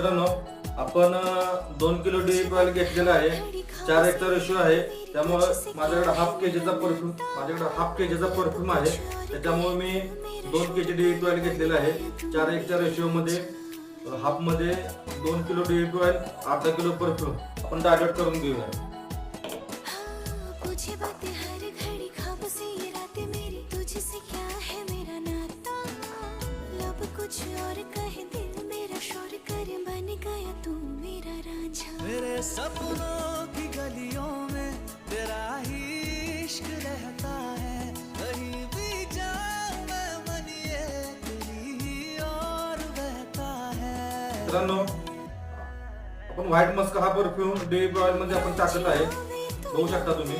मित्रांनो, आपण 2 kilo DAP oil घेतलेला आहे. 4:1 रेशो आहे. त्यामुळे माझ्याकडे हाफ केजीचा परफ्यूम आहे. त्याच्यामुळे मी 2 केजी DAP ऑइल घेतलेला आहे. 4:1 रेशो मध्ये हाफ मध्ये 2 किलो DAP ऑइल, अर्धा किलो परफ्यूम आपण डायल्यूट करून घेऊया. मेरे सपनों की गलियों में तेरा ही इश्क रहता है, कहीं भी जाऊं मैं मन ये तेरी ही और बहता है. मित्रांनो, आपण व्हाईट मस्क हा परफ्यूम DAP ऑइल मध्ये आपण टाकत आहे. बघू शकता तुम्ही.